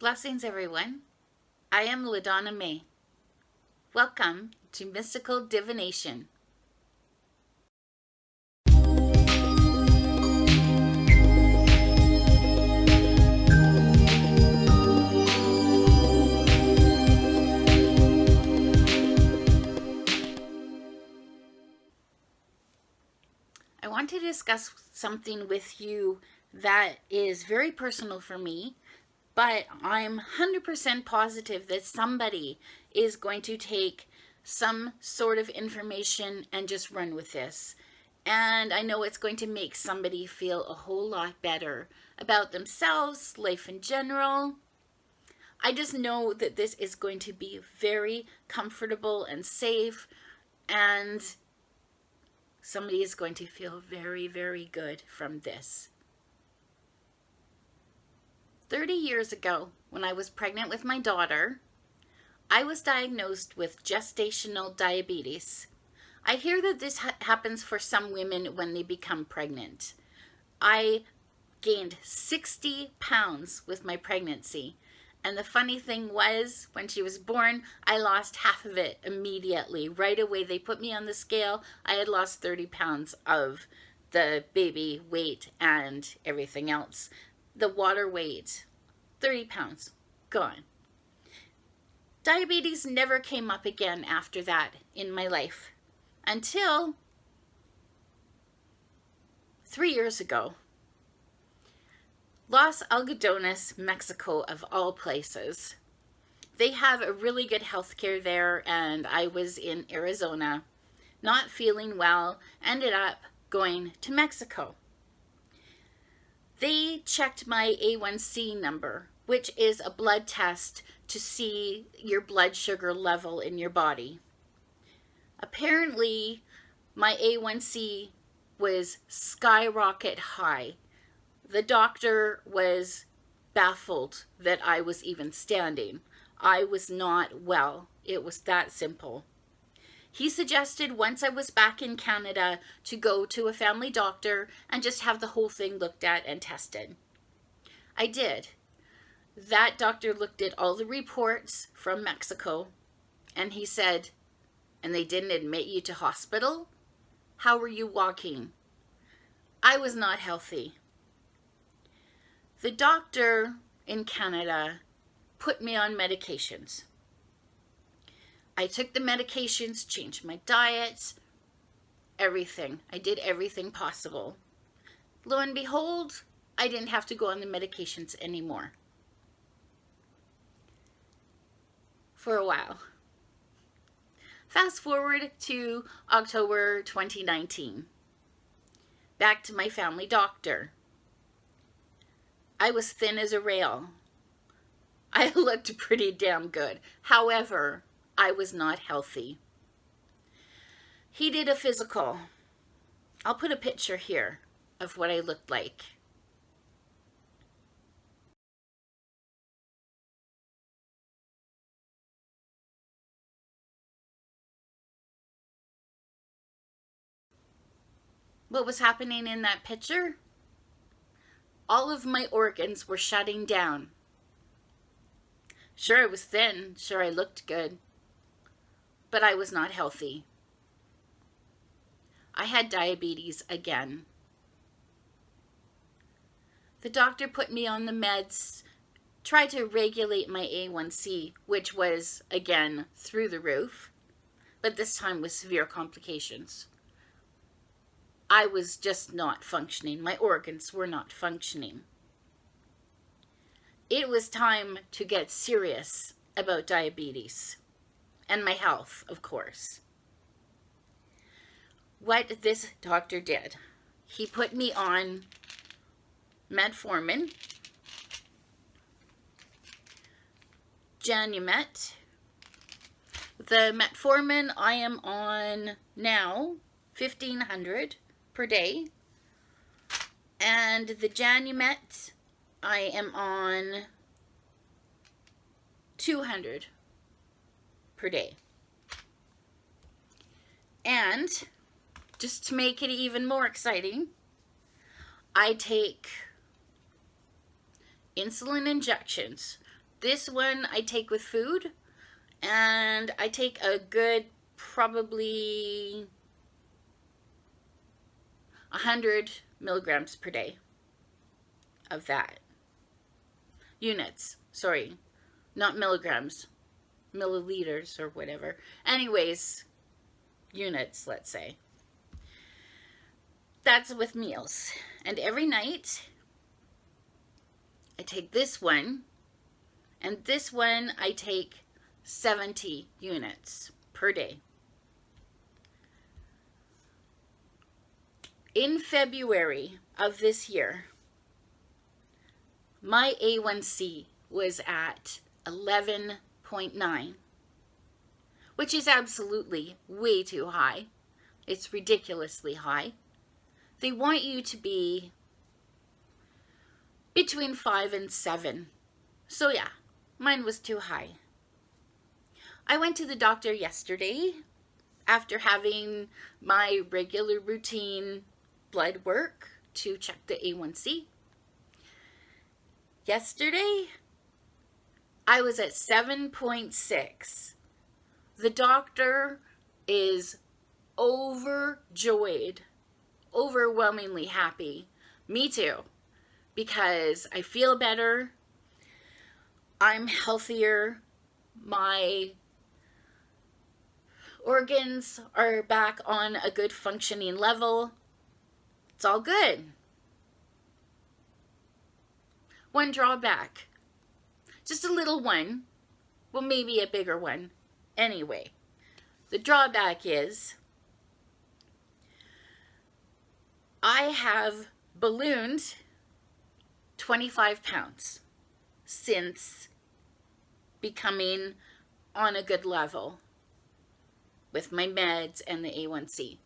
Blessings, everyone. I am LaDonna May. Welcome to Mystical Divination. I want to discuss something with you that is very personal for me, but I'm 100% positive that somebody is going to take some sort of information and just run with this. And I know it's going to make somebody feel a whole lot better about themselves, life in general. I just know that this is going to be very comfortable and safe, and somebody is going to feel very, very good from this. 30 years ago, when I was pregnant with my daughter, I was diagnosed with gestational diabetes. I hear that this happens for some women when they become pregnant. I gained 60 pounds with my pregnancy. And the funny thing was, when she was born, I lost half of it immediately. Right away, they put me on the scale. I had lost 30 pounds of the baby weight and everything else. The water weight, 30 pounds, gone. Diabetes never came up again after that in my life until 3 years ago. Los Algodones, Mexico, of all places. They have a really good healthcare there, and I was in Arizona, not feeling well, ended up going to Mexico. They checked my A1C number, which is a blood test to see your blood sugar level in your body. Apparently, my A1C was skyrocket high. The doctor was baffled that I was even standing. I was not well. It was that simple. He suggested once I was back in Canada to go to a family doctor and just have the whole thing looked at and tested. I did. That doctor looked at all the reports from Mexico, and he said, "And they didn't admit you to hospital? How were you walking?" I was not healthy. The doctor in Canada put me on medications. I took the medications, changed my diet, everything. I did everything possible. Lo and behold, I didn't have to go on the medications anymore. For a while. Fast forward to October 2019. Back to my family doctor. I was thin as a rail. I looked pretty damn good. However, I was not healthy. He did a physical. I'll put a picture here of what I looked like. What was happening in that picture? All of my organs were shutting down. Sure, I was thin. Sure, I looked good. But I was not healthy. I had diabetes again. The doctor put me on the meds, tried to regulate my A1C, which was, again, through the roof, but this time with severe complications. I was just not functioning. My organs were not functioning. It was time to get serious about diabetes and my health, of course. What this doctor did, he put me on metformin, Janumet. The metformin I am on now, 1,500 per day, and the Janumet I am on 200 per day. And just to make it even more exciting, I take insulin injections This one I take with food, and I take a good probably 100 milligrams per day of that. Units, sorry, not milligrams, milliliters or whatever. Anyways, units, let's say. That's with meals. And every night I take this one, and this one I take 70 units per day. In February of this year, my A1C was at 11.9, which is absolutely way too high. It's ridiculously high. They want you to be between 5 and 7. So yeah, mine was too high. I went to the doctor yesterday after having my regular routine blood work to check the A1C. Yesterday, I was at 7.6. The doctor is overjoyed, overwhelmingly happy. Me too, because I feel better. I'm healthier. My organs are back on a good functioning level. It's all good. One drawback, just a little one, well, maybe a bigger one. Anyway, the drawback is I have ballooned 25 pounds since becoming on a good level with my meds and the A1C.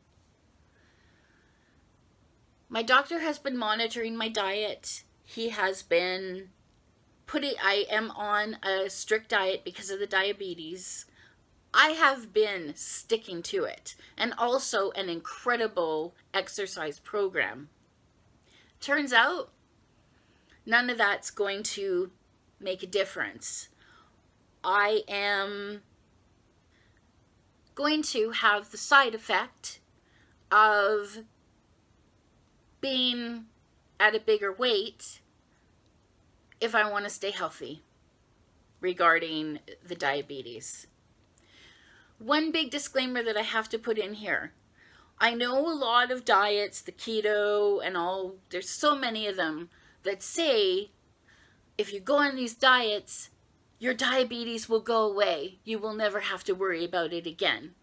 My doctor has been monitoring my diet. He has been I am on a strict diet because of the diabetes. I have been sticking to it, and also an incredible exercise program. Turns out, none of that's going to make a difference. I am going to have the side effect of being at a bigger weight if I want to stay healthy regarding the diabetes. One big disclaimer that I have to put in here. I know a lot of diets, the keto and all, there's so many of them that say if you go on these diets, your diabetes will go away. You will never have to worry about it again.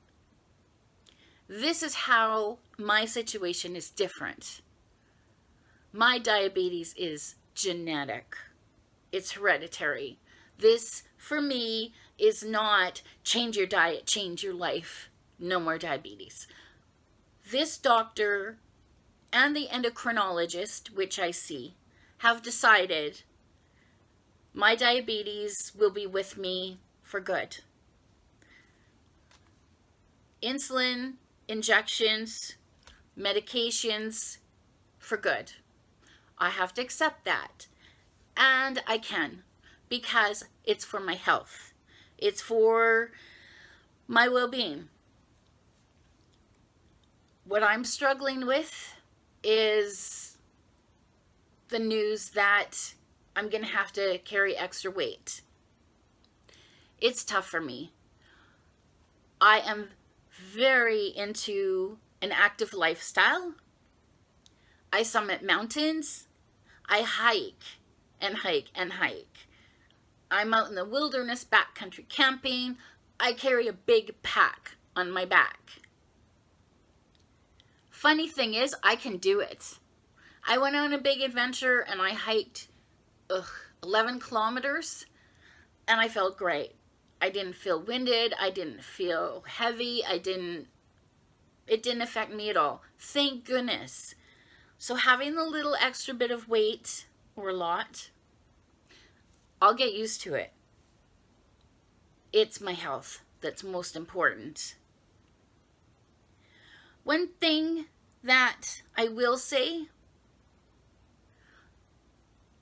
This is how my situation is different. My diabetes is genetic. It's hereditary. This, for me, is not change your diet, change your life, no more diabetes. This doctor and the endocrinologist, which I see, have decided my diabetes will be with me for good. Insulin, injections, medications, for good. I have to accept that. And I can, because it's for my health. It's for my well-being. What I'm struggling with is the news that I'm going to have to carry extra weight. It's tough for me. I am very into an active lifestyle. I summit mountains. I hike and hike and hike. I'm out in the wilderness backcountry camping. I carry a big pack on my back. Funny thing is, I can do it. I went on a big adventure and I hiked 11 kilometers and I felt great. I didn't feel winded. I didn't feel heavy. It didn't affect me at all. Thank goodness. So having a little extra bit of weight, or a lot, I'll get used to it. It's my health that's most important. One thing that I will say,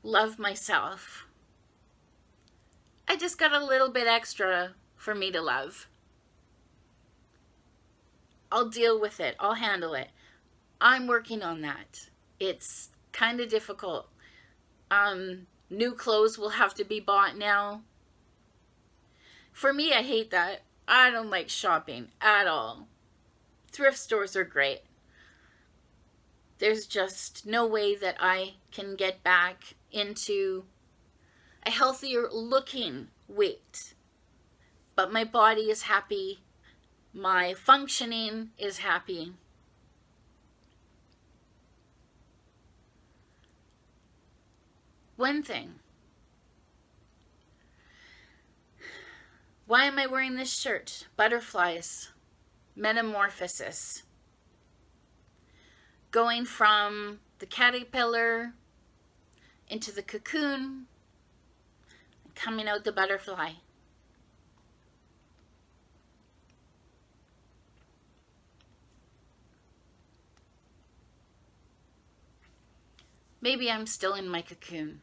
love myself. I just got a little bit extra for me to love. I'll deal with it. I'll handle it. I'm working on that. It's kind of difficult. New clothes will have to be bought now. For me, I hate that. I don't like shopping at all. Thrift stores are great. There's just no way that I can get back into a healthier looking weight. But my body is happy. My functioning is happy. One thing. Why am I wearing this shirt? Butterflies. Metamorphosis. Going from the caterpillar into the cocoon, and coming out the butterfly. Maybe I'm still in my cocoon.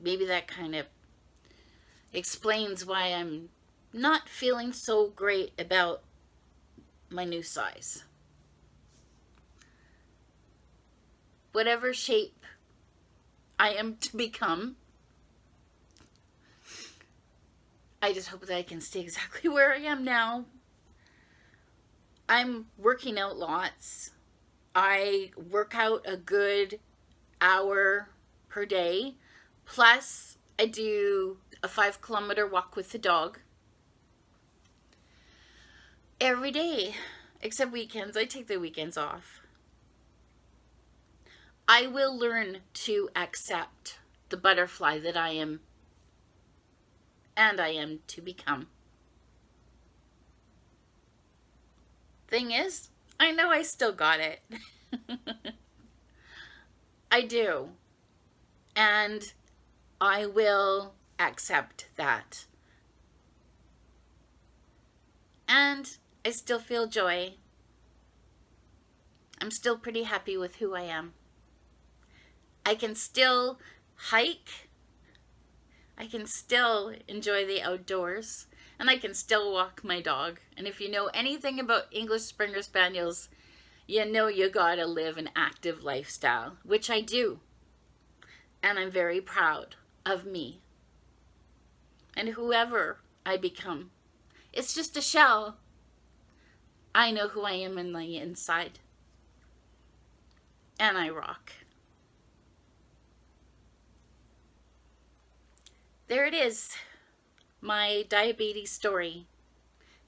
Maybe that kind of explains why I'm not feeling so great about my new size. Whatever shape I am to become, I just hope that I can stay exactly where I am now. I'm working out lots. I work out a good hour per day. Plus, I do a 5-kilometer walk with the dog. Every day, except weekends. I take the weekends off. I will learn to accept the butterfly that I am and I am to become. Thing is, I know I still got it. I do. And I will accept that. And I still feel joy. I'm still pretty happy with who I am. I can still hike. I can still enjoy the outdoors. And I can still walk my dog. And if you know anything about English Springer Spaniels, you know you gotta live an active lifestyle, which I do. And I'm very proud of me. And whoever I become. It's just a shell. I know who I am in the inside. And I rock. There it is. My diabetes story.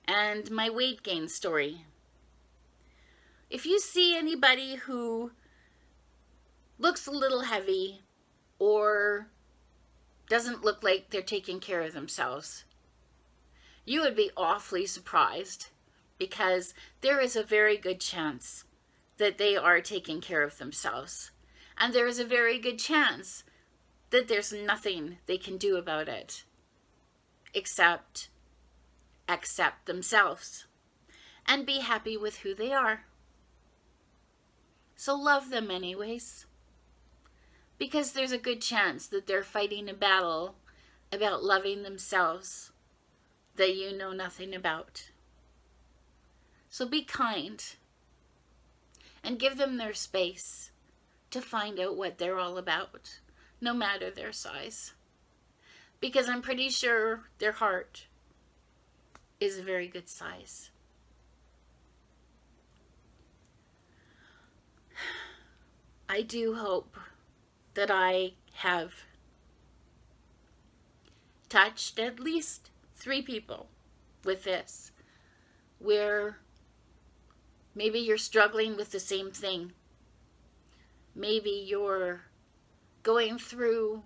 And my weight gain story. If you see anybody who looks a little heavy or doesn't look like they're taking care of themselves, you would be awfully surprised, because there is a very good chance that they are taking care of themselves. And there is a very good chance that there's nothing they can do about it except accept themselves and be happy with who they are. So love them anyways, because there's a good chance that they're fighting a battle about loving themselves that you know nothing about. So be kind and give them their space to find out what they're all about, no matter their size. Because I'm pretty sure their heart is a very good size. I do hope that I have touched at least 3 people with this, where maybe you're struggling with the same thing. Maybe you're going through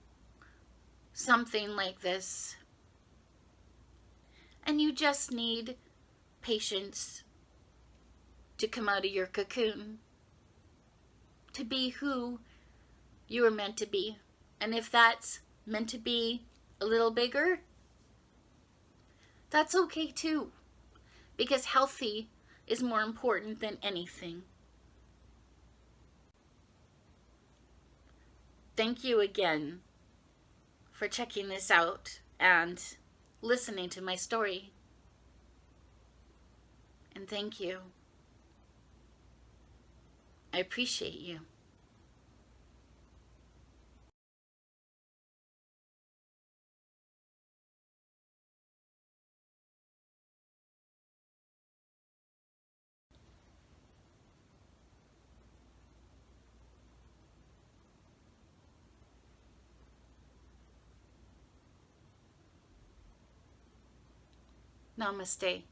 something like this, and you just need patience to come out of your cocoon, to be who you are meant to be. And if that's meant to be a little bigger, that's okay too, because healthy is more important than anything. Thank you again for checking this out and listening to my story. And thank you. I appreciate you. Namaste.